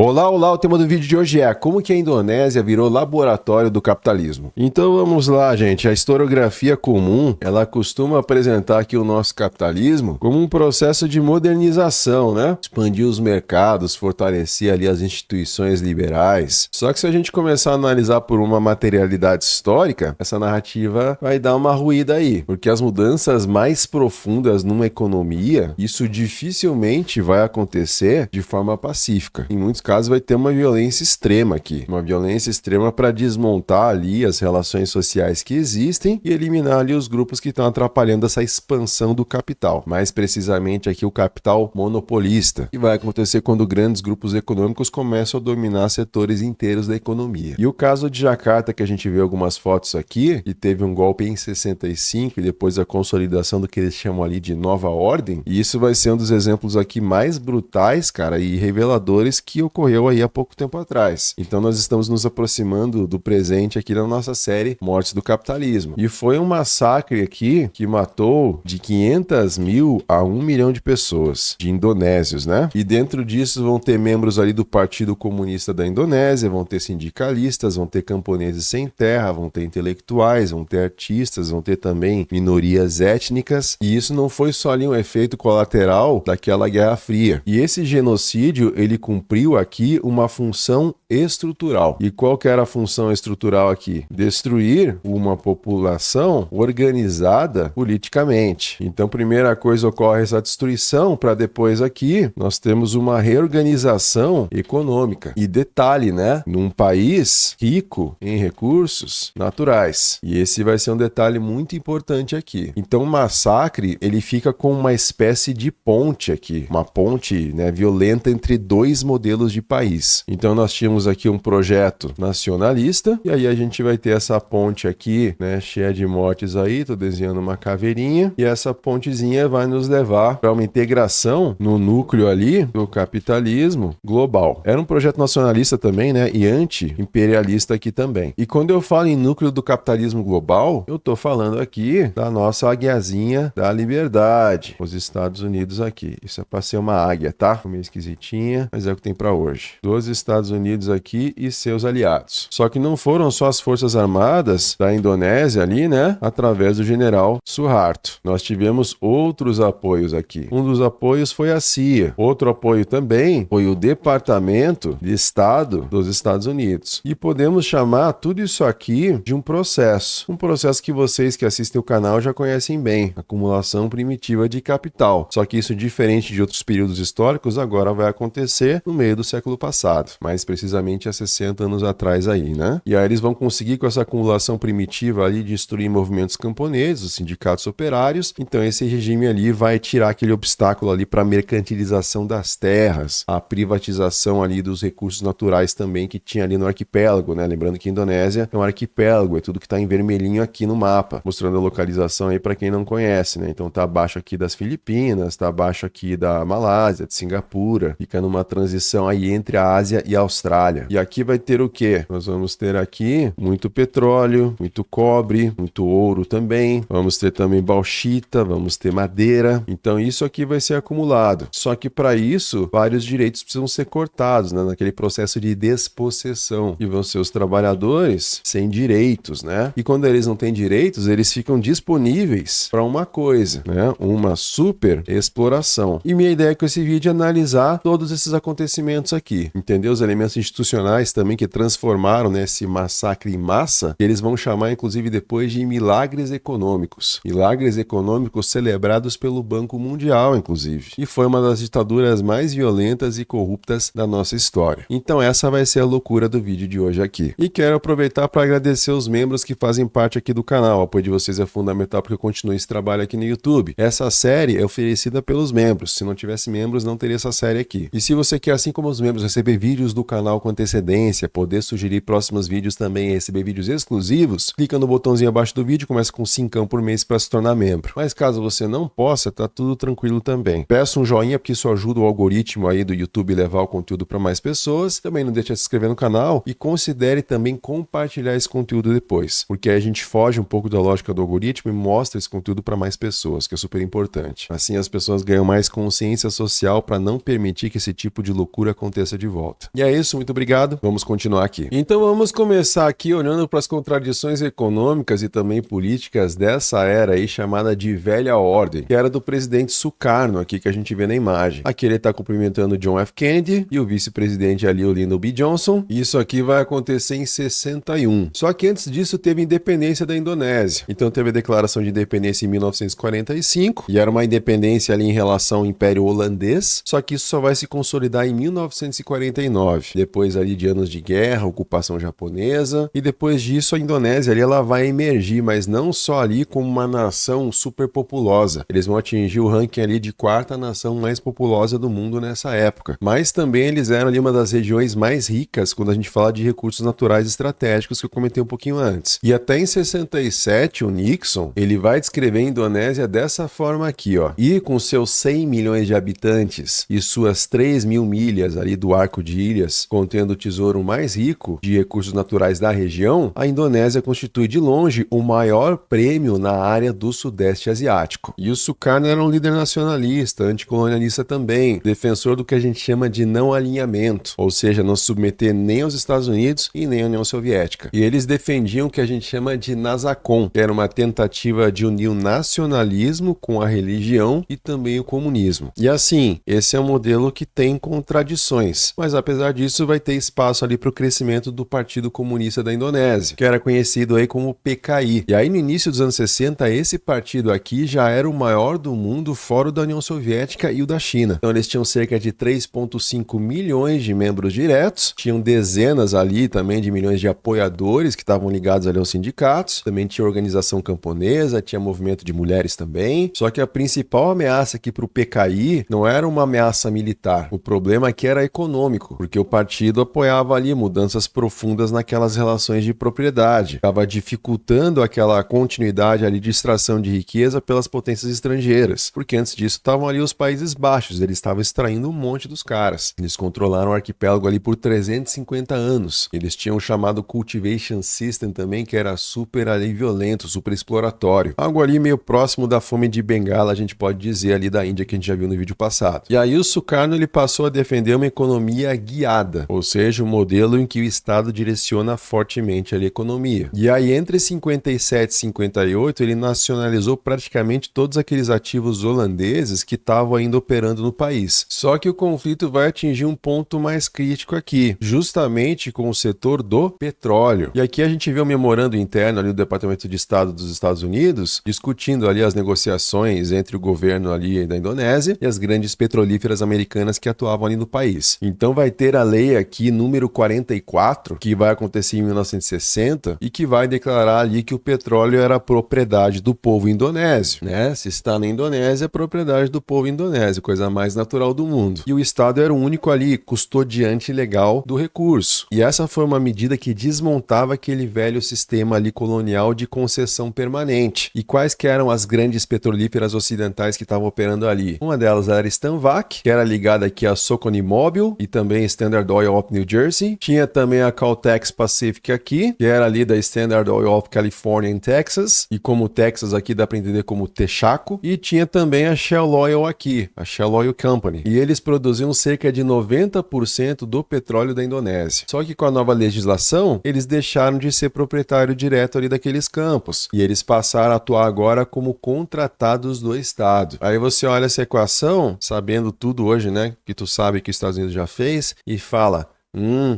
Olá, olá, o tema do vídeo de hoje é como que a Indonésia virou laboratório do capitalismo. Então vamos lá, gente. A historiografia comum, ela costuma apresentar aqui o nosso capitalismo como um processo de modernização, né? Expandir os mercados, fortalecer ali as instituições liberais. Só que se a gente começar a analisar por uma materialidade histórica, essa narrativa vai dar uma ruída aí, porque as mudanças mais profundas numa economia, isso dificilmente vai acontecer de forma pacífica. Em muitos caso vai ter uma violência extrema aqui, uma violência extrema para desmontar ali as relações sociais que existem e eliminar ali os grupos que estão atrapalhando essa expansão do capital, mais precisamente aqui o capital monopolista, que vai acontecer quando grandes grupos econômicos começam a dominar setores inteiros da economia. E o caso de Jacarta, que a gente vê algumas fotos aqui, que teve um golpe em 65 e depois a consolidação do que eles chamam ali de nova ordem, e isso vai ser um dos exemplos aqui mais brutais, cara, e reveladores que ocorreu aí há pouco tempo atrás. Então nós estamos nos aproximando do presente aqui na nossa série Mortes do Capitalismo. E foi um massacre aqui que matou de 500 mil a 1 milhão de pessoas, de indonésios, né? E dentro disso vão ter membros ali do Partido Comunista da Indonésia, vão ter sindicalistas, vão ter camponeses sem terra, vão ter intelectuais, vão ter artistas, vão ter também minorias étnicas. E isso não foi só ali um efeito colateral daquela Guerra Fria. E esse genocídio, ele cumpriu aqui uma função estrutural. E qual que era a função estrutural aqui? Destruir uma população organizada politicamente. Então, primeira coisa, ocorre essa destruição, para depois aqui nós temos uma reorganização econômica. E detalhe, né? Num país rico em recursos naturais. E esse vai ser um detalhe muito importante aqui. Então, o massacre, ele fica com uma espécie de ponte aqui. Uma ponte, né, violenta entre dois modelos de país. Então nós tínhamos aqui um projeto nacionalista e aí a gente vai ter essa ponte aqui, né, cheia de mortes aí, tô desenhando uma caveirinha e essa pontezinha vai nos levar para uma integração no núcleo ali do capitalismo global. Era um projeto nacionalista também, né, e anti-imperialista aqui também. E quando eu falo em núcleo do capitalismo global, eu tô falando aqui da nossa águiazinha da liberdade, os Estados Unidos aqui. Isso é para ser uma águia, tá? Meio esquisitinha, mas é o que tem para hoje. Dos Estados Unidos aqui e seus aliados. Só que não foram só as forças armadas da Indonésia ali, né? Através do general Suharto. Nós tivemos outros apoios aqui. Um dos apoios foi a CIA. Outro apoio também foi o Departamento de Estado dos Estados Unidos. E podemos chamar tudo isso aqui de um processo. Um processo que vocês que assistem o canal já conhecem bem. Acumulação primitiva de capital. Só que isso, diferente de outros períodos históricos, agora vai acontecer no meio do século passado, mais precisamente há 60 anos atrás aí, né? E aí eles vão conseguir com essa acumulação primitiva ali destruir movimentos camponeses, os sindicatos operários. Então esse regime ali vai tirar aquele obstáculo ali para a mercantilização das terras, a privatização ali dos recursos naturais também que tinha ali no arquipélago, né? Lembrando que a Indonésia é um arquipélago, é tudo que tá em vermelhinho aqui no mapa, mostrando a localização aí para quem não conhece, né? Então tá abaixo aqui das Filipinas, tá abaixo aqui da Malásia, de Singapura, fica numa transição aí entre a Ásia e a Austrália. E aqui vai ter o quê? Nós vamos ter aqui muito petróleo, muito cobre, muito ouro também. Vamos ter também bauxita, vamos ter madeira. Então isso aqui vai ser acumulado. Só que para isso, vários direitos precisam ser cortados, né? Naquele processo de despossessão. E vão ser os trabalhadores sem direitos, né? E quando eles não têm direitos, eles ficam disponíveis para uma coisa, né? Uma super exploração. E minha ideia com esse vídeo é analisar todos esses acontecimentos aqui, entendeu? Os elementos institucionais também que transformaram nesse massacre em massa, que eles vão chamar inclusive depois de milagres econômicos. Milagres econômicos celebrados pelo Banco Mundial, inclusive. E foi uma das ditaduras mais violentas e corruptas da nossa história. Então essa vai ser a loucura do vídeo de hoje aqui. E quero aproveitar para agradecer os membros que fazem parte aqui do canal. O apoio de vocês é fundamental porque eu continuo esse trabalho aqui no YouTube. Essa série é oferecida pelos membros. Se não tivesse membros, não teria essa série aqui. E se você quer, assim como os membros, receber vídeos do canal canal com antecedência, poder sugerir próximos vídeos também e receber vídeos exclusivos, clica no botãozinho abaixo do vídeo, começa com 5 por mês para se tornar membro. Mas caso você não possa, tá tudo tranquilo também. Peça um joinha porque isso ajuda o algoritmo aí do YouTube levar o conteúdo para mais pessoas. Também não deixe de se inscrever no canal e considere também compartilhar esse conteúdo depois, porque aí a gente foge um pouco da lógica do algoritmo e mostra esse conteúdo para mais pessoas, que é super importante. Assim as pessoas ganham mais consciência social para não permitir que esse tipo de loucura aconteça de volta. E é isso, muito obrigado. Vamos continuar aqui. Então vamos começar aqui olhando para as contradições econômicas e também políticas dessa era aí chamada de Velha Ordem, que era do presidente Sukarno aqui que a gente vê na imagem. Aqui ele está cumprimentando John F. Kennedy e o vice-presidente ali, o Lyndon B. Johnson. Isso aqui vai acontecer em 61. Só que antes disso teve independência da Indonésia. Então teve a declaração de independência em 1945 e era uma independência ali em relação ao Império Holandês, só que isso só vai se consolidar em 1949, depois ali de anos de guerra, ocupação japonesa, e depois disso a Indonésia ali ela vai emergir, mas não só ali como uma nação super populosa. Eles vão atingir o ranking ali de 4ª nação mais populosa do mundo nessa época, mas também eles eram ali uma das regiões mais ricas quando a gente fala de recursos naturais estratégicos que eu comentei um pouquinho antes. E até em 67 o Nixon, ele vai descrever a Indonésia dessa forma aqui, ó. E com seus 100 milhões de habitantes e suas 3.000 milhas ali do arco de ilhas, contendo o tesouro mais rico de recursos naturais da região, a Indonésia constitui de longe o maior prêmio na área do Sudeste Asiático. E o Sukarno era um líder nacionalista, anticolonialista também, defensor do que a gente chama de não alinhamento, ou seja, não se submeter nem aos Estados Unidos e nem à União Soviética. E eles defendiam o que a gente chama de Nasacon, que era uma tentativa de unir o nacionalismo com a religião e também o comunismo. E assim, esse é um modelo que tem contradições, mas apesar disso vai ter espaço ali para o crescimento do Partido Comunista da Indonésia, que era conhecido aí como PKI. E aí no início dos anos 60, esse partido aqui já era o maior do mundo fora o da União Soviética e o da China. Então eles tinham cerca de 3,5 milhões de membros diretos, tinham dezenas ali também de milhões de apoiadores que estavam ligados ali aos sindicatos, também tinha organização camponesa, tinha movimento de mulheres também. Só que a principal ameaça aqui para o PKI não era uma ameaça militar, o problema aqui era econômico, porque o partido apoiava ali mudanças profundas naquelas relações de propriedade, estava dificultando aquela continuidade ali de extração de riqueza pelas potências estrangeiras, porque antes disso estavam ali os Países Baixos, eles estavam extraindo um monte dos caras. Eles controlaram o arquipélago ali por 350 anos. Eles tinham o chamado Cultivation System também, que era super ali violento, super exploratório. Algo ali meio próximo da fome de Bengala, a gente pode dizer ali da Índia que a gente já viu no vídeo passado. E aí o Sukarno ele passou a defender uma economia guiada, ou seja, um modelo em que o Estado direciona fortemente ali a economia. E aí entre 57 e 58 ele nacionalizou praticamente todos aqueles ativos holandeses que estavam ainda operando no país. Só que o conflito vai atingir um ponto mais crítico aqui, justamente com o setor do petróleo. E aqui a gente vê o memorando interno ali do Departamento de Estado dos Estados Unidos, discutindo ali as negociações entre o governo ali da Indonésia e as grandes petrolíferas americanas que atuavam ali no país. Então vai ter a lei aqui número 44, que vai acontecer em 1960 e que vai declarar ali que o petróleo era propriedade do povo indonésio, né? Se está na Indonésia, é propriedade do povo indonésio, coisa mais natural do mundo. E o Estado era o único ali custodiante legal do recurso. E essa foi uma medida que desmontava aquele velho sistema ali colonial de concessão permanente. E quais que eram as grandes petrolíferas ocidentais que estavam operando ali? Uma delas era Stanvac, que era ligada aqui a Soconimobil e também Standard Oil of New Jersey. Tinha também a Caltex Pacific aqui, que era ali da Standard Oil of California em Texas. E como Texas aqui dá para entender como Texaco. E tinha também a Shell Oil aqui, a Shell Oil Company. E eles produziam cerca de 90% do petróleo da Indonésia. Só que com a nova legislação, eles deixaram de ser proprietário direto ali daqueles campos. E eles passaram a atuar agora como contratados do Estado. Aí você olha essa equação, sabendo tudo hoje, né, que tu sabe que os Estados Unidos já fez, e fala...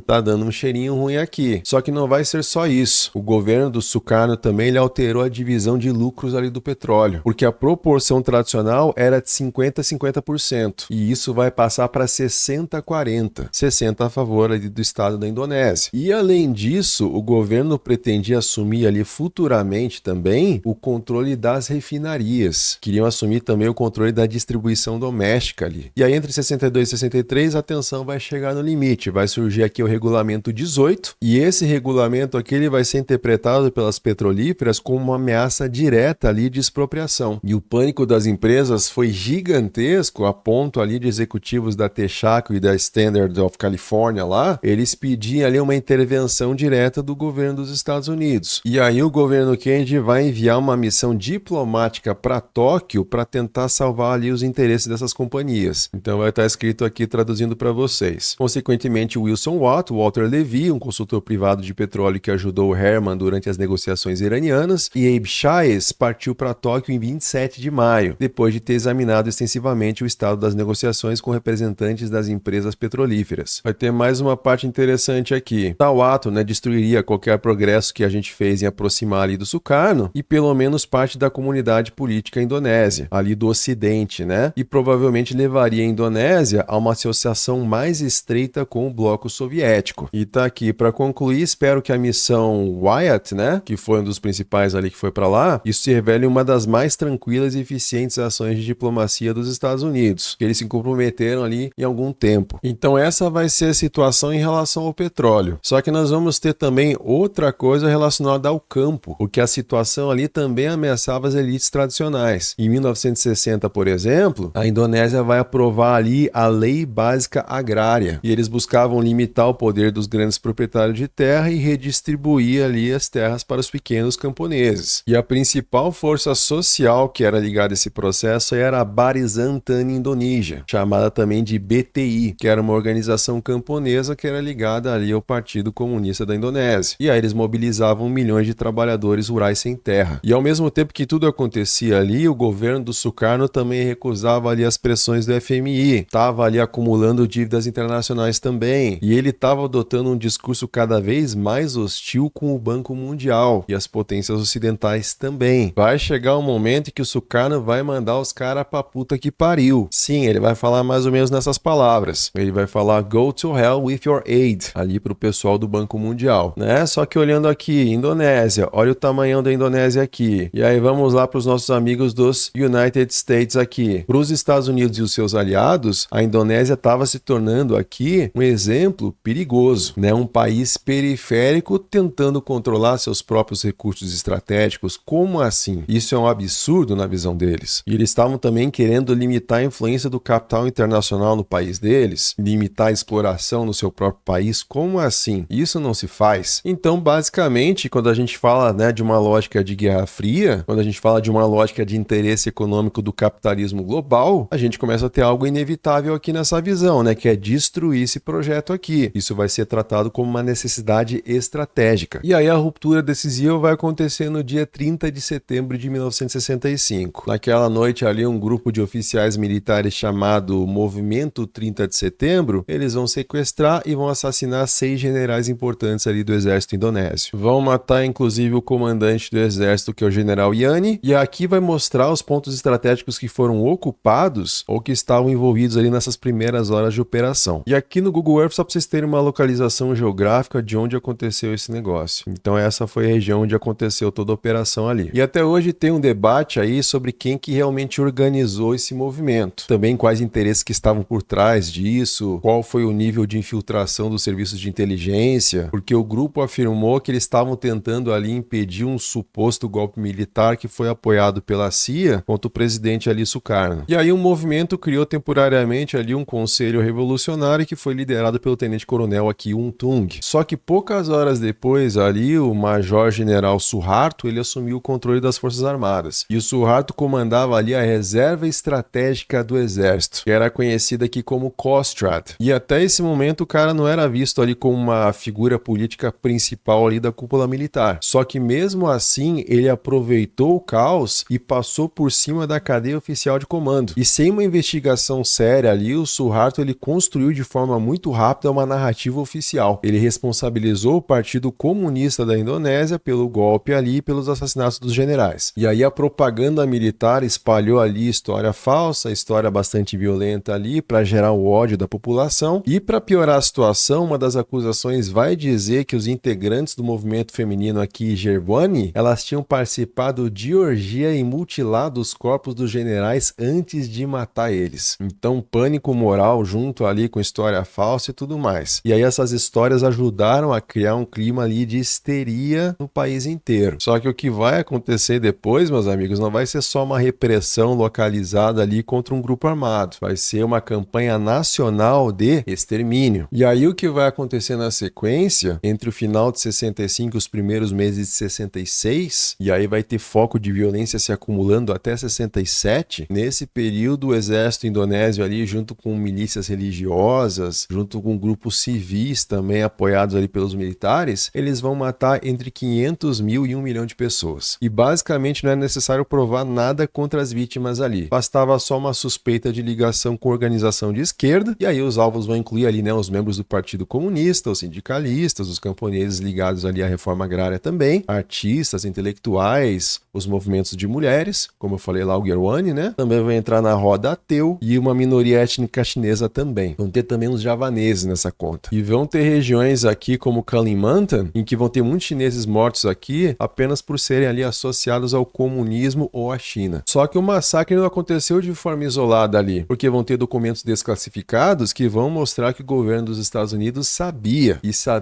tá dando um cheirinho ruim aqui. Só que não vai ser só isso. O governo do Sukarno também ele alterou a divisão de lucros ali do petróleo, porque a proporção tradicional era de 50 a 50%. E isso vai passar para 60 a 40. 60 a favor ali do Estado da Indonésia. E além disso, o governo pretendia assumir ali futuramente também o controle das refinarias. Queriam assumir também o controle da distribuição doméstica ali. E aí entre 62 e 63 a tensão vai chegar no limite. Vai surgir surgir aqui o regulamento 18, e esse regulamento aqui ele vai ser interpretado pelas petrolíferas como uma ameaça direta ali de expropriação. E o pânico das empresas foi gigantesco, a ponto ali de executivos da Texaco e da Standard of California lá, eles pediam ali uma intervenção direta do governo dos Estados Unidos. E aí o governo Kennedy vai enviar uma missão diplomática para Tóquio para tentar salvar ali os interesses dessas companhias. Então vai estar escrito aqui traduzindo para vocês. Consequentemente, Wilson Watt, Walter Levy, um consultor privado de petróleo que ajudou Herman durante as negociações iranianas, e Abe Chayes partiu para Tóquio em 27 de maio, depois de ter examinado extensivamente o estado das negociações com representantes das empresas petrolíferas. Vai ter mais uma parte interessante aqui. Tal ato, destruiria qualquer progresso que a gente fez em aproximar ali do Sukarno e pelo menos parte da comunidade política indonésia, ali do ocidente, e provavelmente levaria a Indonésia a uma associação mais estreita com o bloco soviético. E tá aqui para concluir, espero que a missão Wyatt, que foi um dos principais ali que foi para lá, isso se revele uma das mais tranquilas e eficientes ações de diplomacia dos Estados Unidos, que eles se comprometeram ali em algum tempo. Então essa vai ser a situação em relação ao petróleo. Só que nós vamos ter também outra coisa relacionada ao campo, porque a situação ali também ameaçava as elites tradicionais. Em 1960, por exemplo, a Indonésia vai aprovar ali a Lei Básica Agrária, e eles buscavam limitar o poder dos grandes proprietários de terra e redistribuir ali as terras para os pequenos camponeses. E a principal força social que era ligada a esse processo era a Barisan Tani Indonesia, chamada também de BTI, que era uma organização camponesa que era ligada ali ao Partido Comunista da Indonésia. E aí eles mobilizavam milhões de trabalhadores rurais sem terra. E ao mesmo tempo que tudo acontecia ali, o governo do Sukarno também recusava ali as pressões do FMI, estava ali acumulando dívidas internacionais também, e ele estava adotando um discurso cada vez mais hostil com o Banco Mundial e as potências ocidentais também. Vai chegar um momento em que o Sukarno vai mandar os caras pra puta que pariu. Sim, ele vai falar mais ou menos nessas palavras. Ele vai falar "Go to hell with your aid" ali pro pessoal do Banco Mundial, Só que olhando aqui, Indonésia, olha o tamanhão da Indonésia aqui. E aí vamos lá pros nossos amigos dos United States aqui. Para os Estados Unidos e os seus aliados, a Indonésia estava se tornando aqui um exemplo perigoso, Um país periférico tentando controlar seus próprios recursos estratégicos. Como assim? Isso é um absurdo na visão deles. E eles estavam também querendo limitar a influência do capital internacional no país deles, limitar a exploração no seu próprio país. Como assim? Isso não se faz. Então, basicamente, quando a gente fala, de uma lógica de Guerra Fria, quando a gente fala de uma lógica de interesse econômico do capitalismo global, a gente começa a ter algo inevitável aqui nessa visão, que é destruir esse projeto aqui. Isso vai ser tratado como uma necessidade estratégica. E aí a ruptura decisiva vai acontecer no dia 30 de setembro de 1965. Naquela noite ali, um grupo de oficiais militares chamado Movimento 30 de Setembro, eles vão sequestrar e vão assassinar 6 generais importantes ali do exército indonésio. Vão matar inclusive o comandante do exército, que é o general Yani, e aqui vai mostrar os pontos estratégicos que foram ocupados ou que estavam envolvidos ali nessas primeiras horas de operação. E aqui no Google Earth, só para vocês terem uma localização geográfica de onde aconteceu esse negócio. Então essa foi a região onde aconteceu toda a operação ali. E até hoje tem um debate aí sobre quem que realmente organizou esse movimento. Também quais interesses que estavam por trás disso, qual foi o nível de infiltração dos serviços de inteligência, porque o grupo afirmou que eles estavam tentando ali impedir um suposto golpe militar que foi apoiado pela CIA contra o presidente ali Sukarno. E aí o movimento criou temporariamente ali um conselho revolucionário que foi liderado pelo tenente-coronel aqui Untung. Só que poucas horas depois ali o major-general Suharto ele assumiu o controle das Forças Armadas. E o Suharto comandava ali a reserva estratégica do exército, que era conhecida aqui como Kostrad. E até esse momento o cara não era visto ali como uma figura política principal ali da cúpula militar. Só que mesmo assim ele aproveitou o caos e passou por cima da cadeia oficial de comando. E sem uma investigação séria ali, o Suharto ele construiu de forma muito rápida uma narrativa oficial. Ele responsabilizou o Partido Comunista da Indonésia pelo golpe ali e pelos assassinatos dos generais. E aí a propaganda militar espalhou ali história falsa, história bastante violenta ali para gerar o ódio da população. E para piorar a situação, uma das acusações vai dizer que os integrantes do movimento feminino aqui, Gerwani, elas tinham participado de orgia e mutilado os corpos dos generais antes de matar eles. Então, pânico moral junto ali com história falsa e tudo tudo mais. E aí essas histórias ajudaram a criar um clima ali de histeria no país inteiro. Só que o que vai acontecer depois, meus amigos, não vai ser só uma repressão localizada ali contra um grupo armado. Vai ser uma campanha nacional de extermínio. E aí o que vai acontecer na sequência, entre o final de 65 e os primeiros meses de 66, e aí vai ter foco de violência se acumulando até 67, nesse período o exército indonésio ali, junto com milícias religiosas, junto com grupos civis também apoiados ali pelos militares, eles vão matar entre 500 mil e 1 milhão de pessoas. E basicamente não é necessário provar nada contra as vítimas ali. Bastava só uma suspeita de ligação com organização de esquerda, e aí os alvos vão incluir ali, né, os membros do Partido Comunista, os sindicalistas, os camponeses ligados ali à reforma agrária também, artistas, intelectuais, os movimentos de mulheres, como eu falei lá, o Gerwani, né? Também vai entrar na roda ateu e uma minoria étnica chinesa também. Vão ter também os javaneses nessa conta. E vão ter regiões aqui como Kalimantan, em que vão ter muitos chineses mortos aqui apenas por serem ali associados ao comunismo ou à China. Só que o massacre não aconteceu de forma isolada ali, porque vão ter documentos desclassificados que vão mostrar que o governo dos Estados Unidos sabia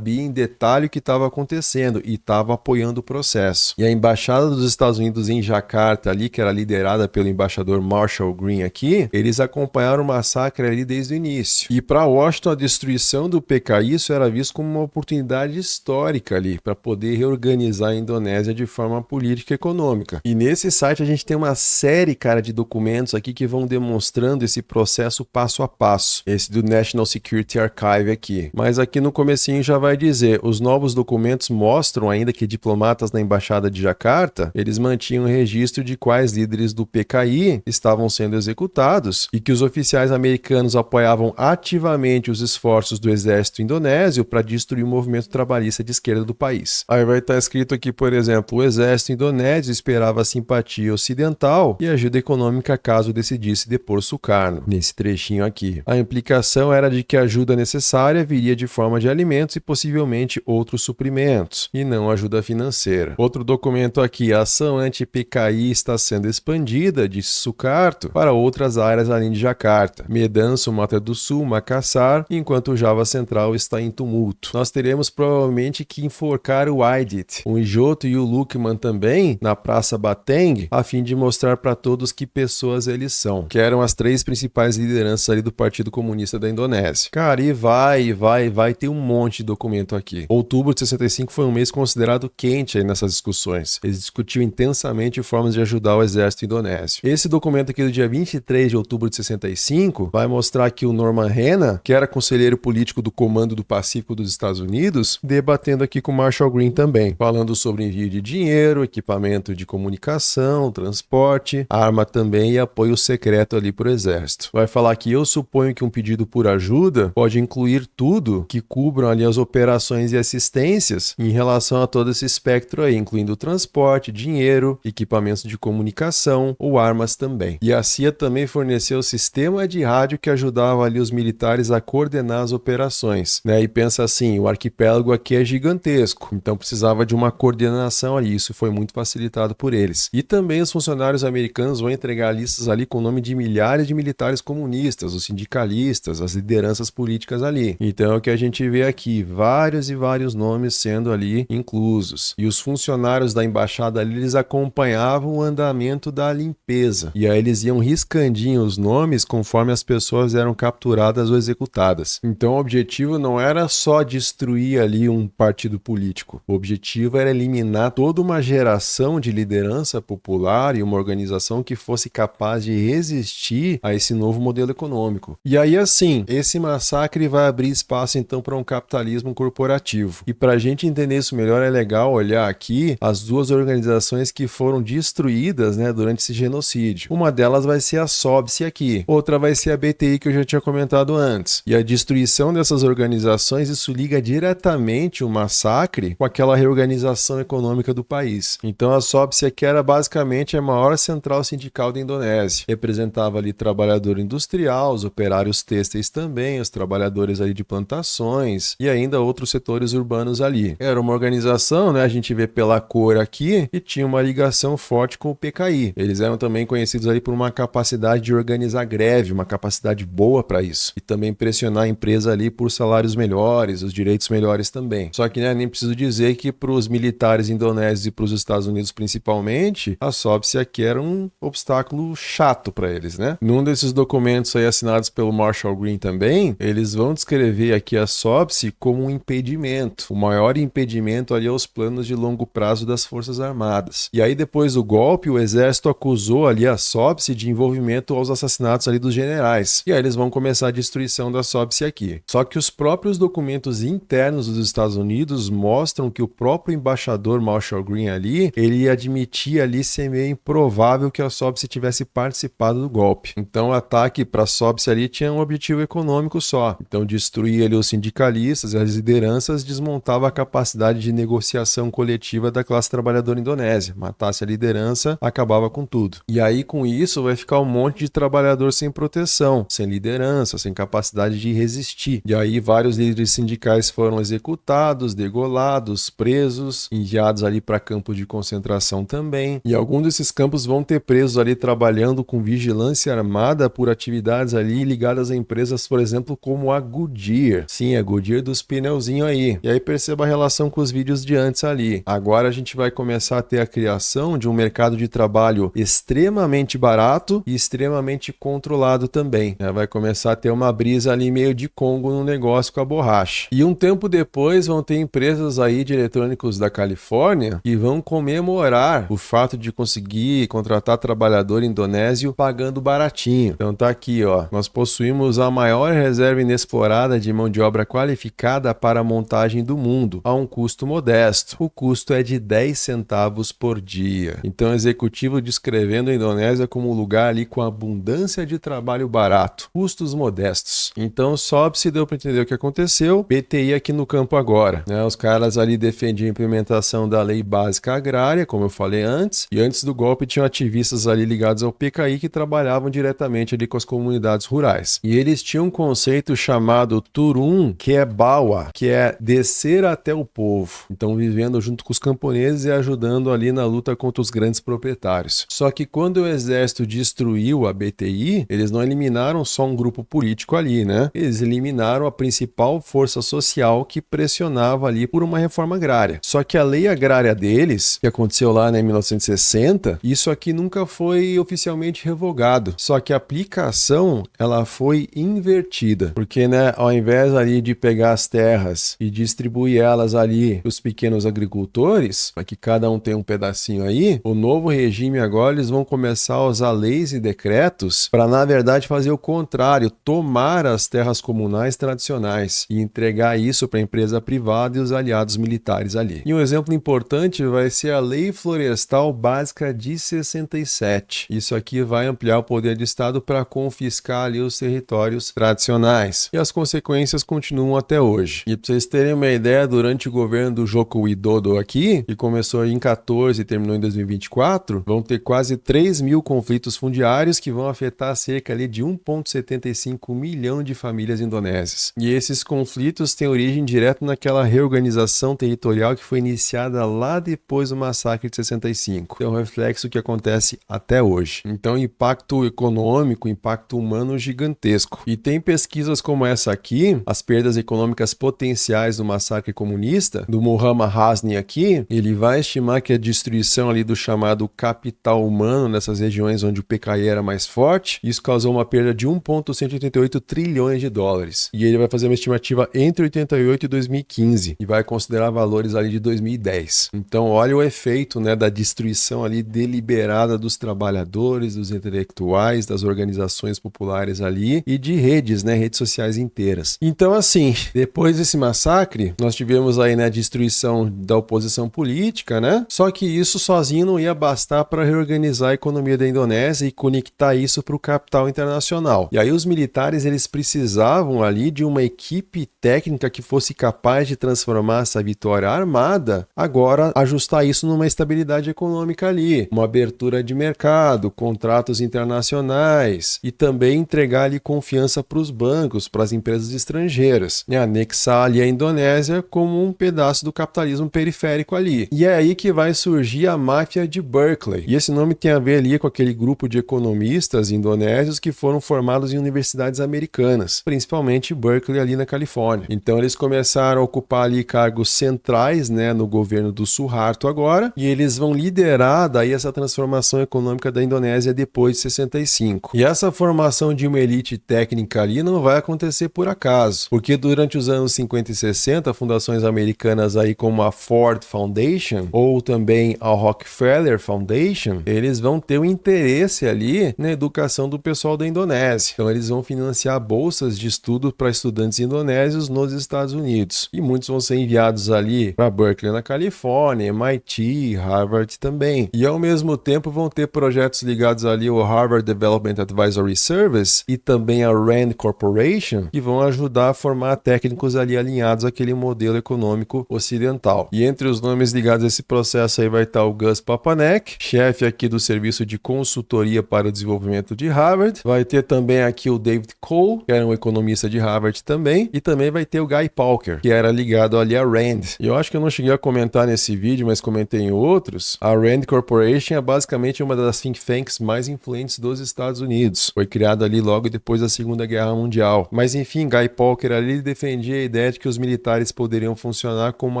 em detalhe o que estava acontecendo e estava apoiando o processo. E a embaixada dos Estados Unidos em Jacarta ali, que era liderada pelo embaixador Marshall Green aqui, eles acompanharam o massacre ali desde o início. E para Washington, a destruição do PKI isso era visto como uma oportunidade histórica ali para poder reorganizar a Indonésia de forma política e econômica. E nesse site a gente tem uma série, cara, de documentos aqui que vão demonstrando esse processo passo a passo. Esse do National Security Archive aqui. Mas aqui no comecinho já vai dizer, os novos documentos mostram ainda que diplomatas na embaixada de Jacarta, eles mantinham registro de quais líderes do PKI estavam sendo executados e que os oficiais americanos apoiavam ativamente os esforços do exército indonésio para destruir o movimento trabalhista de esquerda do país. Aí vai estar escrito aqui, por exemplo, o exército indonésio esperava simpatia ocidental e ajuda econômica caso decidisse depor Sukarno, nesse trechinho aqui. A implicação era de que a ajuda necessária viria de forma de alimentos e possivelmente outros suprimentos, e não ajuda financeira. Outro documento aqui, a ação anti-PKI está sendo expandida, disse Sukarno, para outras áreas além de Jacarta, Medan, Sumatra do Sul, Makassar, enquanto o Java Central está em tumulto. Nós teremos provavelmente que enforcar o Aidit, o Ijoto e o Lukman também, na Praça Bateng, a fim de mostrar para todos que pessoas eles são, que eram as 3 principais lideranças ali do Partido Comunista da Indonésia. Cara, e vai ter um monte de documento aqui. Outubro de 65 foi um mês considerado quente aí nessas discussões. Eles discutiam intensamente formas de ajudar o exército indonésio. Esse documento aqui do dia 23 de outubro de 65 vai mostrar que o Norman Hanna, que era conselheiro político do Comando do Pacífico dos Estados Unidos, debatendo aqui com Marshall Green também, falando sobre envio de dinheiro, equipamento de comunicação, transporte, arma também e apoio secreto ali para o exército. Vai falar que eu suponho que um pedido por ajuda pode incluir tudo que cubram ali as operações e assistências em relação a todo esse espectro aí, incluindo transporte, dinheiro, equipamentos de comunicação ou armas também. E a CIA também forneceu o sistema de rádio que ajudava ali os militares a coordenar as operações, né? E pensa assim, o arquipélago aqui é gigantesco, então precisava de uma coordenação ali, isso foi muito facilitado por eles. E também os funcionários americanos vão entregar listas ali com o nome de milhares de militares comunistas, os sindicalistas, as lideranças políticas ali. Então é o que a gente vê aqui, vários e vários nomes sendo ali inclusos. E os funcionários da embaixada ali, eles acompanhavam o andamento da limpeza. E aí eles iam riscandinho os nomes conforme as pessoas eram capturadas ou executadas. Então o objetivo não era só destruir ali um partido político. O objetivo era eliminar toda uma geração de liderança popular e uma organização que fosse capaz de resistir a esse novo modelo econômico. E aí assim, esse massacre vai abrir espaço então para um capitalismo corporativo. E para a gente entender isso melhor é legal olhar aqui as 2 organizações que foram destruídas, né, durante esse genocídio. Uma delas vai ser a SOBSE aqui, outra vai ser a BTI que eu já tinha comentado antes. E a destruição dessas organizações, isso liga diretamente o massacre com aquela reorganização econômica do país. Então a SOBSE aqui era basicamente a maior central sindical da Indonésia. Representava ali trabalhador industrial, os operários têxteis também, os trabalhadores ali de plantações e ainda outros setores urbanos ali. Era uma organização, né, a gente vê pela cor aqui, e tinha uma ligação forte com o PKI. Eles eram também conhecidos ali por uma capacidade de organizar greve, uma capacidade boa para isso. E também pressionar empresas empresa ali por salários melhores, os direitos melhores também. Só que, né, nem preciso dizer que para os militares indonésios e para os Estados Unidos principalmente, a SOBSE aqui era um obstáculo chato para eles, né? Num desses documentos aí assinados pelo Marshall Green também, eles vão descrever aqui a SOBSE como um impedimento, o maior impedimento ali aos planos de longo prazo das Forças Armadas. E aí depois do golpe, o exército acusou ali a SOBSE de envolvimento aos assassinatos ali dos generais. E aí eles vão começar a destruição da SOBSE aqui. Só que os próprios documentos internos dos Estados Unidos mostram que o próprio embaixador Marshall Green ali, ele admitia ali ser meio improvável que a SOBSE tivesse participado do golpe. Então o ataque para a SOBSE ali tinha um objetivo econômico só. Então destruir ali os sindicalistas e as lideranças desmontava a capacidade de negociação coletiva da classe trabalhadora indonésia. Matasse a liderança, acabava com tudo. E aí com isso vai ficar um monte de trabalhador sem proteção, sem liderança, sem capacidade de resistir. E aí vários líderes sindicais foram executados, degolados, presos, enviados ali para campos de concentração também. E alguns desses campos vão ter presos ali trabalhando com vigilância armada por atividades ali ligadas a empresas, por exemplo, como a Goodyear. Sim, a Goodyear dos pneuzinhos aí. E aí perceba a relação com os vídeos de antes ali. Agora a gente vai começar a ter a criação de um mercado de trabalho extremamente barato e extremamente controlado também. Vai começar a ter uma brisa ali meio de Congo no negócio com a borracha. E um tempo depois vão ter empresas aí de eletrônicos da Califórnia que vão comemorar o fato de conseguir contratar trabalhador indonésio pagando baratinho. Então tá aqui, ó. Nós possuímos a maior reserva inexplorada de mão de obra qualificada para a montagem do mundo, a um custo modesto. O custo é de 10 centavos por dia. Então, executivo descrevendo a Indonésia como um lugar ali com abundância de trabalho barato, custos modestos. Então, SOBSE deu para entender o que aconteceu. BTI aqui no campo agora, né? Os caras ali defendiam a implementação da lei básica agrária, como eu falei antes, e antes do golpe tinham ativistas ali ligados ao PKI que trabalhavam diretamente ali com as comunidades rurais. E eles tinham um conceito chamado Turun, que é bawa, que é descer até o povo. Então, vivendo junto com os camponeses e ajudando ali na luta contra os grandes proprietários. Só que quando o exército destruiu a BTI, eles não eliminaram só um grupo político ali, né? Eles eliminaram a principal força social que pressionava ali por uma reforma agrária. Só que a lei agrária deles, que aconteceu lá, né, em 1960, isso aqui nunca foi oficialmente revogado. Só que a aplicação, ela foi invertida. Porque, né, ao invés ali de pegar as terras e distribuir elas ali para os pequenos agricultores, para que cada um tenha um pedacinho aí, o novo regime agora eles vão começar a usar leis e decretos para, na verdade, fazer o contrário, tomar as terras comunais tradicionais e entregar isso para a empresa privada e os aliados militares ali. E um exemplo importante vai ser a Lei Florestal Básica de 67. Isso aqui vai ampliar o poder do Estado para confiscar ali os territórios tradicionais. E as consequências continuam até hoje. E para vocês terem uma ideia, durante o governo do Joko Widodo aqui, que começou em 14 e terminou em 2024, vão ter quase 3 mil conflitos fundiários que vão afetar cerca ali de 1,75 milhão de famílias indonésias. E esses conflitos têm origem direta naquela reorganização territorial que foi iniciada lá depois do massacre de 65. É um reflexo que acontece até hoje. Então, impacto econômico, impacto humano gigantesco. E tem pesquisas como essa aqui, as perdas econômicas potenciais do massacre comunista, do Muhammad Hasni aqui, ele vai estimar que a destruição ali do chamado capital humano nessas regiões onde o PKI era mais forte, isso causou uma perda de 1,188 trilhões de dólares. E ele vai fazer uma estimativa entre 88 e 2015 e vai considerar valores ali de 2010. Então, olha o efeito, né, da destruição ali deliberada dos trabalhadores, dos intelectuais, das organizações populares ali e de redes, né, redes sociais inteiras. Então, assim, depois desse massacre, nós tivemos aí, né, a destruição da oposição política, né? Só que isso sozinho não ia bastar para reorganizar a economia da Indonésia e conectar isso para o capital internacional. E aí os militares, eles precisavam ali de uma equipe técnica que fosse capaz de transformar essa vitória armada, agora ajustar isso numa estabilidade econômica ali, uma abertura de mercado, contratos internacionais e também entregar ali confiança para os bancos, para as empresas estrangeiras, e anexar ali a Indonésia como um pedaço do capitalismo periférico ali. E é aí que vai surgir a máfia de Berkeley. E esse nome tem a ver ali com aquele grupo de economistas indonésios que foram formados em universidades americanas, principalmente principalmente Berkeley ali na Califórnia. Então eles começaram a ocupar ali cargos centrais, né, no governo do Suharto agora, e eles vão liderar daí essa transformação econômica da Indonésia depois de 65. E essa formação de uma elite técnica ali não vai acontecer por acaso, porque durante os anos 50 e 60, fundações americanas aí como a Ford Foundation ou também a Rockefeller Foundation, eles vão ter um interesse ali na educação do pessoal da Indonésia. Então eles vão financiar bolsas de estudo para estudantes indonésios nos Estados Unidos. E muitos vão ser enviados ali para Berkeley na Califórnia, MIT, Harvard também. E ao mesmo tempo vão ter projetos ligados ali ao Harvard Development Advisory Service e também a RAND Corporation, que vão ajudar a formar técnicos ali alinhados àquele modelo econômico ocidental. E entre os nomes ligados a esse processo aí vai estar o Gus Papanek, chefe aqui do Serviço de Consultoria para o Desenvolvimento de Harvard. Vai ter também aqui o David Cole, que era um economista de Harvard também. E também vai ter o Guy Pauker, que era ligado ali a RAND. E eu acho que eu não cheguei a comentar nesse vídeo, mas comentei em outros. A RAND Corporation é basicamente uma das think tanks mais influentes dos Estados Unidos. Foi criada ali logo depois da Segunda Guerra Mundial. Mas enfim, Guy Pauker ali defendia a ideia de que os militares poderiam funcionar como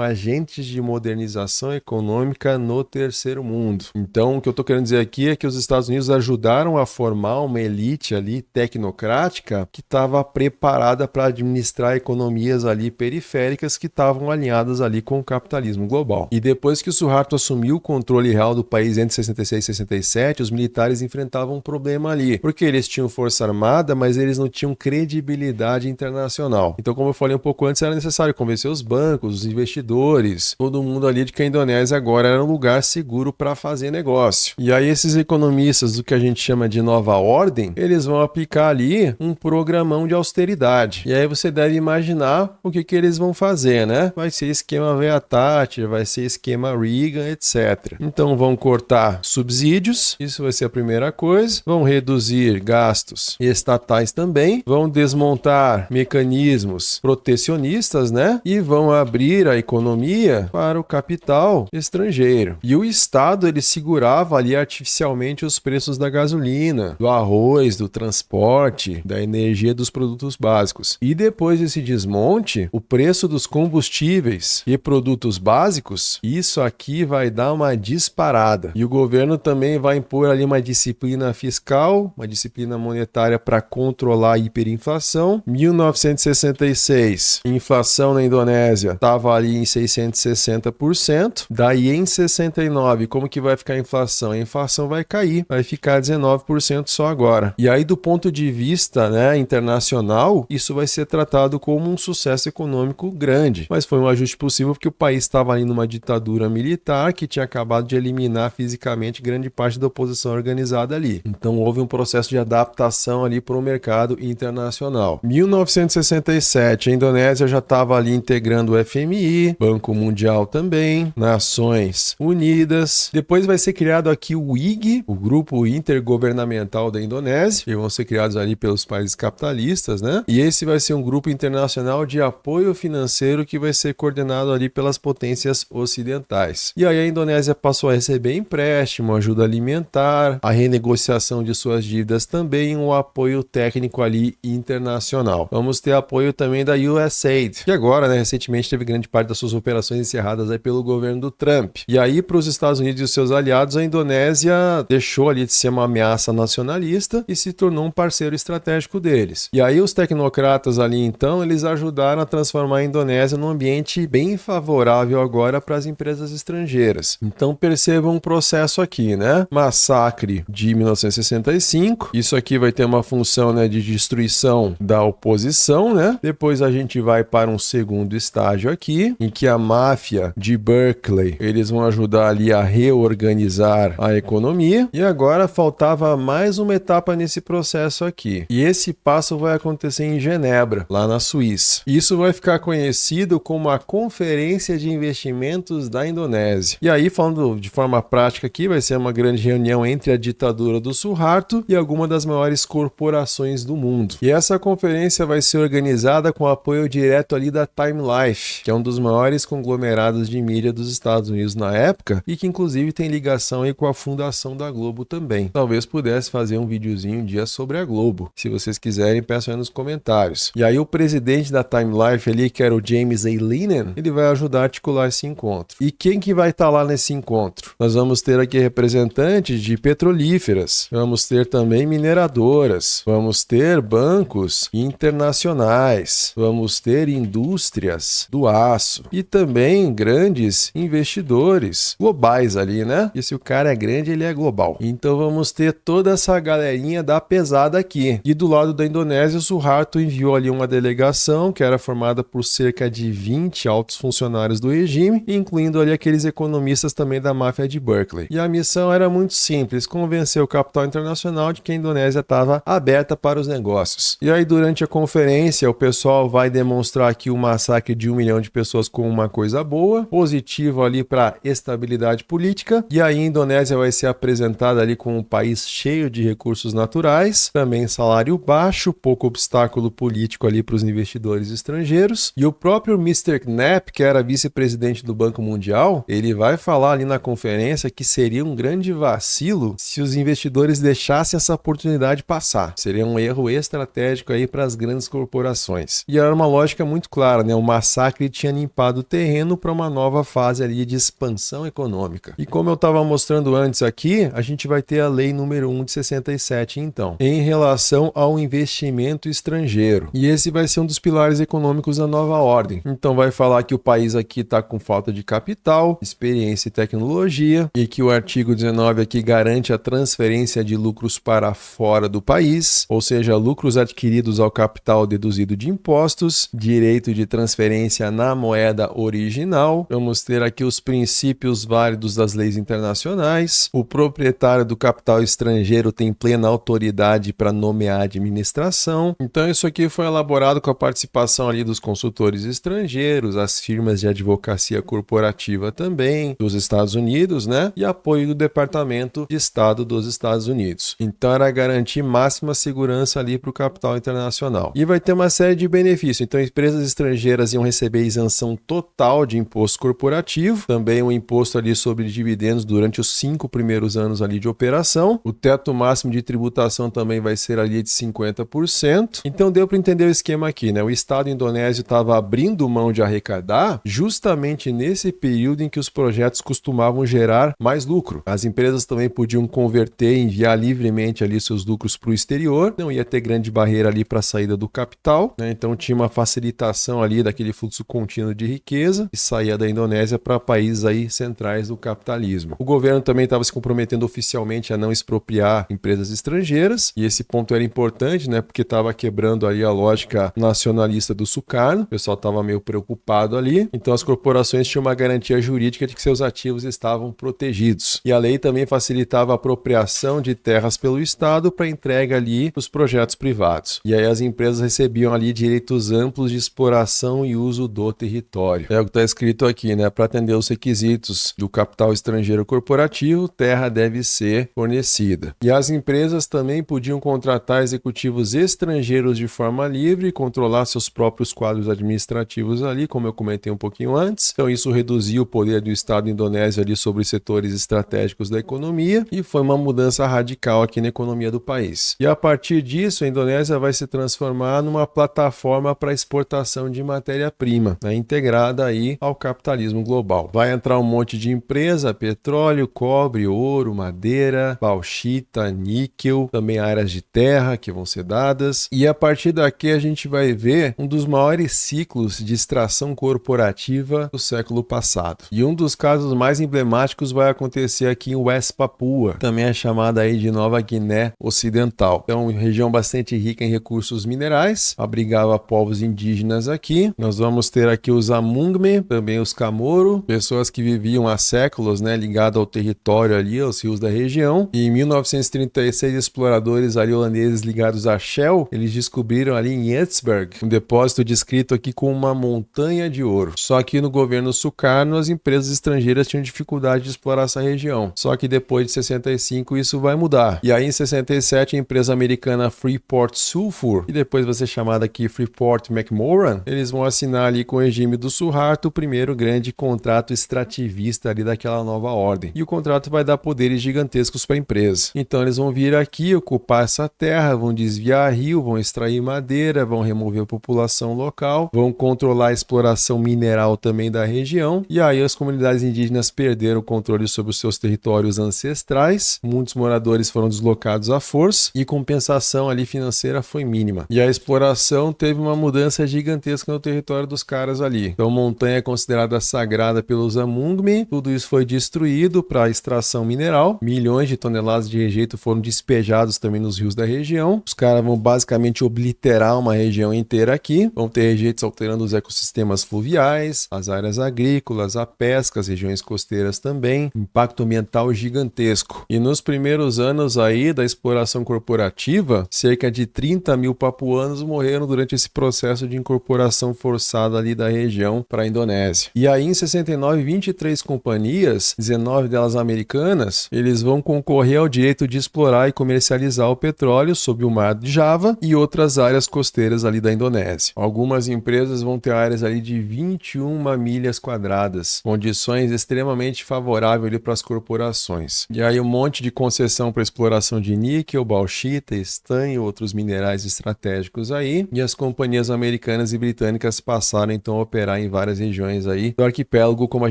agentes de modernização econômica no terceiro mundo. Então, o que eu estou querendo dizer aqui é que os Estados Unidos ajudaram a formar uma elite ali tecnocrática que estava preparada para administrar economias ali periféricas que estavam alinhadas ali com o capitalismo global. E depois que o Suharto assumiu o controle real do país entre 66 e 67, os militares enfrentavam um problema ali, porque eles tinham força armada, mas eles não tinham credibilidade internacional. Então, como eu falei um pouco antes, era necessário convencer os bancos, os investidores, todo mundo ali de que a Indonésia agora era um lugar seguro para fazer negócio. E aí esses economistas do que a gente chama de nova ordem, eles vão aplicar ali um programão de austeridade. E aí você deve imaginar o que eles vão fazer, né? Vai ser esquema Veia Thatcher, vai ser esquema Reagan, etc. Então vão cortar subsídios, isso vai ser a primeira coisa, vão reduzir gastos estatais também, vão desmontar mecanismos protecionistas, né? E vão abrir a economia para o capital estrangeiro. E o Estado, ele segurava ali artificialmente os preços da gasolina, do arroz, do transporte, da energia, dos produtos básicos. E depois desse desmonte, o preço dos combustíveis e produtos básicos, isso aqui vai dar uma disparada. E o governo também vai impor ali uma disciplina fiscal, uma disciplina monetária para controlar a hiperinflação. 1966, inflação na Indonésia estava ali em 660%. Daí em 69, como que vai ficar a inflação? A inflação vai cair, vai ficar 19% só agora. E aí do ponto de vista, né, internacional, isso vai ser tratado como um sucesso econômico grande. Mas foi um ajuste possível porque o país estava ali numa ditadura militar que tinha acabado de eliminar fisicamente grande parte da oposição organizada ali. Então houve um processo de adaptação ali para o mercado internacional. 1967, a Indonésia já estava ali integrando o FMI, Banco Mundial também, Nações Unidas. Depois vai ser criado aqui o IG, o Grupo Intergovernamental da Indonésia, que vão ser criados ali pelos países capitalistas, né? E esse vai ser um grupo internacional de apoio financeiro que vai ser coordenado ali pelas potências ocidentais. E aí a Indonésia passou a receber empréstimo, ajuda alimentar, a renegociação de suas dívidas também, um apoio técnico ali internacional. Vamos ter apoio também da USAID, que agora, né, recentemente teve grande parte das suas operações encerradas aí pelo governo do Trump. E aí para os Estados Unidos e os seus aliados, a Indonésia deixou ali de ser uma ameaça nacionalista e se tornou um parceiro estratégico deles. E aí os tecnocratas ali então, eles ajudaram a transformar a Indonésia num ambiente bem favorável agora para as empresas estrangeiras. Então percebam um processo aqui, né? Massacre de 1965. Isso aqui vai ter uma função, né, de destruição da oposição, né? Depois a gente vai para um segundo estágio aqui, em que a máfia de Berkeley, eles vão ajudar ali a reorganizar a economia. E agora faltava mais uma etapa nesse processo aqui. E esse passo vai acontecer em Genebra, lá na Suíça. Isso vai ficar conhecido como a Conferência de Investimentos da Indonésia. E aí, falando de forma prática aqui, vai ser uma grande reunião entre a ditadura do Suharto e alguma das maiores corporações do mundo. E essa conferência vai ser organizada com apoio direto ali da Time Life, que é um dos maiores conglomerados de mídia dos Estados Unidos na época e que inclusive tem ligação aí com a fundação da Globo também. Talvez pudesse fazer um videozinho um dia sobre a Globo. Se vocês quiserem, peçam aí nos comentários. comentários. E aí o presidente da Time Life ali, que era o James A. Linen, ele vai ajudar a articular esse encontro. E quem que vai estar lá nesse encontro? Nós vamos ter aqui representantes de petrolíferas, vamos ter também mineradoras, vamos ter bancos internacionais, vamos ter indústrias do aço e também grandes investidores globais ali, né? E se o cara é grande, ele é global. Então vamos ter toda essa galerinha da pesada aqui. E do lado da Indonésia, o Suharto enviou ali uma delegação que era formada por cerca de 20 altos funcionários do regime, incluindo ali aqueles economistas também da máfia de Berkeley. E a missão era muito simples, convencer o capital internacional de que a Indonésia estava aberta para os negócios. E aí durante a conferência, o pessoal vai demonstrar aqui o massacre de 1 milhão de pessoas como uma coisa boa, positivo ali para estabilidade política, e aí a Indonésia vai ser apresentada ali como um país cheio de recursos naturais, também salário baixo, pouco obstáculo político ali para os investidores estrangeiros, e o próprio Mr. Knapp, que era vice-presidente do Banco Mundial, ele vai falar ali na conferência que seria um grande vacilo se os investidores deixassem essa oportunidade passar. Seria um erro estratégico aí para as grandes corporações. E era uma lógica muito clara, né? O massacre tinha limpado o terreno para uma nova fase ali de expansão econômica. E como eu estava mostrando antes aqui, a gente vai ter a lei número 1 de 67, então, em relação ao investimento estrangeiro. E esse vai ser um dos pilares econômicos da nova ordem. Então vai falar que o país aqui está com falta de capital, experiência e tecnologia, e que o artigo 19 aqui garante a transferência de lucros para fora do país, ou seja, lucros adquiridos ao capital deduzido de impostos, direito de transferência na moeda original. Vamos ter aqui os princípios válidos das leis internacionais. O proprietário do capital estrangeiro tem plena autoridade para nomear a administração. Então isso aqui foi elaborado com a participação ali dos consultores estrangeiros, as firmas de advocacia corporativa também, dos Estados Unidos, né? E apoio do Departamento de Estado dos Estados Unidos. Então era garantir máxima segurança ali para o capital internacional. E vai ter uma série de benefícios. Então empresas estrangeiras iam receber isenção total de imposto corporativo, também um imposto ali sobre dividendos durante os 5 primeiros anos ali de operação. O teto máximo de tributação também vai ser ali de 50%. Então deu para entender o esquema aqui, né? O Estado indonésio estava abrindo mão de arrecadar justamente nesse período em que os projetos costumavam gerar mais lucro. As empresas também podiam converter e enviar livremente ali seus lucros para o exterior, não ia ter grande barreira ali para a saída do capital, né? Então tinha uma facilitação ali daquele fluxo contínuo de riqueza que saía da Indonésia para países aí centrais do capitalismo. O governo também estava se comprometendo oficialmente a não expropriar empresas estrangeiras, e esse ponto era importante, né? Porque estava quebrando ali a lógica nacionalista do Sukarno, o pessoal estava meio preocupado ali, então as corporações tinham uma garantia jurídica de que seus ativos estavam protegidos. E a lei também facilitava a apropriação de terras pelo Estado para entrega ali dos projetos privados. E aí as empresas recebiam ali direitos amplos de exploração e uso do território. É o que está escrito aqui, né? Para atender os requisitos do capital estrangeiro corporativo, terra deve ser fornecida. E as empresas também podiam contratar executivos estrangeiros de forma livre e controlar seus próprios quadros administrativos ali, como eu comentei um pouquinho antes. Então isso reduzia o poder do Estado indonésio ali sobre os setores estratégicos da economia e foi uma mudança radical aqui na economia do país. E a partir disso, a Indonésia vai se transformar numa plataforma para exportação de matéria-prima, né, integrada aí ao capitalismo global. Vai entrar um monte de empresa, petróleo, cobre, ouro, madeira, bauxita, níquel, também áreas de terra que vão ser dadas. E a partir daqui a gente vai ver um dos maiores ciclos de extração corporativa do século passado. E um dos casos mais emblemáticos vai acontecer aqui em West Papua, também é chamada aí de Nova Guiné Ocidental. Então, região bastante rica em recursos minerais, abrigava povos indígenas aqui. Nós vamos ter aqui os Amungme, também os Camoro, pessoas que viviam há séculos, né, ligadas ao território ali, aos rios da região. E em 1936, exploradores ali holandeses ligados a Shell, eles descobriram ali em Edsberg um depósito descrito aqui com uma montanha de ouro. Só que no governo Sukarno, as empresas estrangeiras tinham dificuldade de explorar essa região. Só que depois de 65 isso vai mudar. E aí em 67 a empresa americana Freeport Sulphur, e depois vai ser chamada aqui Freeport McMoran, eles vão assinar ali com o regime do Suharto o primeiro grande contrato extrativista ali daquela nova ordem. E o contrato vai dar poderes gigantescos para a empresa. Então eles vão vir aqui ocupar essa terra, vão desviar rio, vão extrair madeira, vão remover a população local, vão controlar a exploração mineral também da região, e aí as comunidades indígenas perderam o controle sobre os seus territórios ancestrais, muitos moradores foram deslocados à força e compensação ali financeira foi mínima. E a exploração teve uma mudança gigantesca no território dos caras ali. Então, montanha é considerada sagrada pelos Amungme, tudo isso foi destruído para extração mineral, milhões de toneladas de rejeito foram despejados também nos rios da região. Os caras vão basicamente obliterar uma região inteira aqui, vão ter rejeitos alterando os ecossistemas fluviais, as áreas agrícolas, a pesca, as regiões costeiras também, impacto ambiental gigantesco. E nos primeiros anos aí da exploração corporativa, cerca de 30 mil papuanos morreram durante esse processo de incorporação forçada ali da região para a Indonésia. E aí em 69, 23 companhias, 19 delas americanas, eles vão concorrer ao direito de explorar e comercializar o petróleo sob o mar de Java e outras áreas costeiras ali da Indonésia. Algumas empresas vão ter áreas ali de 21 milhas quadradas, condições extremamente favoráveis para as corporações. E aí um monte de concessão para exploração de níquel, bauxita, estanho e outros minerais estratégicos aí, e as companhias americanas e britânicas passaram então a operar em várias regiões aí do arquipélago, como a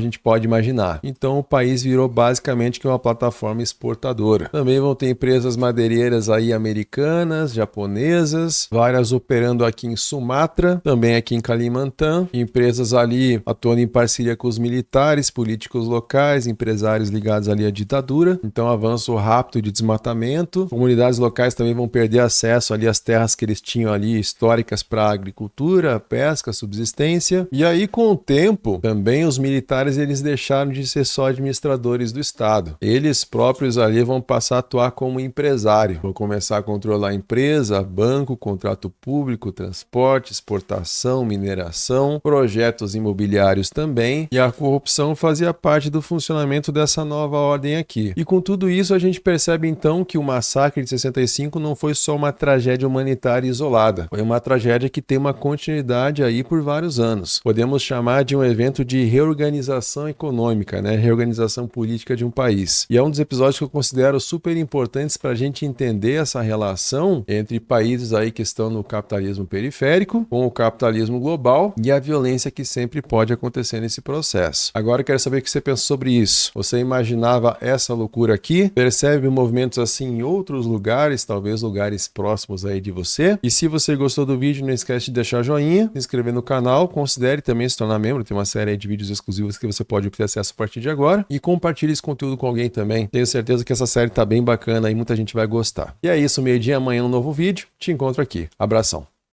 gente pode imaginar. Então o país virou basicamente que uma plataforma exportadora. Também vão ter empresas madeireiras aí americanas, japonesas, várias operando aqui em Sumatra, também aqui em Kalimantan, empresas ali atuando em parceria com os militares, políticos locais, empresários ligados ali à ditadura. Então avanço rápido de desmatamento. Comunidades locais também vão perder acesso ali às terras que eles tinham ali históricas para agricultura, pesca, subsistência. E aí com o tempo, também os militares eles deixaram de ser só administradores do Estado. Eles próprios ali vão passar a atuar como empresário. Vão começar a controlar a empresa, banco, contrato público, transporte, exportação, mineração, projetos imobiliários também. E a corrupção fazia parte do funcionamento dessa nova ordem aqui. E com tudo isso a gente percebe então que o massacre de 65 não foi só uma tragédia humanitária isolada. Foi uma tragédia que tem uma continuidade aí por vários anos. Podemos chamar de um evento de reorganização econômica, né? Reorganização política de um país. E é um dos episódios que eu considero super importantes para a gente entender essa relação entre países aí que estão no capitalismo periférico com o capitalismo global e a violência que sempre pode acontecer nesse processo. Agora eu quero saber o que você pensa sobre isso. Você imaginava essa loucura aqui? Percebe movimentos assim em outros lugares, talvez lugares próximos aí de você? E se você gostou do vídeo, não esquece de deixar joinha, se inscrever no canal, considere também se tornar membro, tem uma série aí de vídeos exclusivos que você pode obter acesso a partir de agora, e compartilhe esse conteúdo com alguém também. Tenho certeza que essa série tá bem bacana e muita gente vai gostar. E é isso, meio-dia, amanhã um novo vídeo, te encontro aqui. Abração.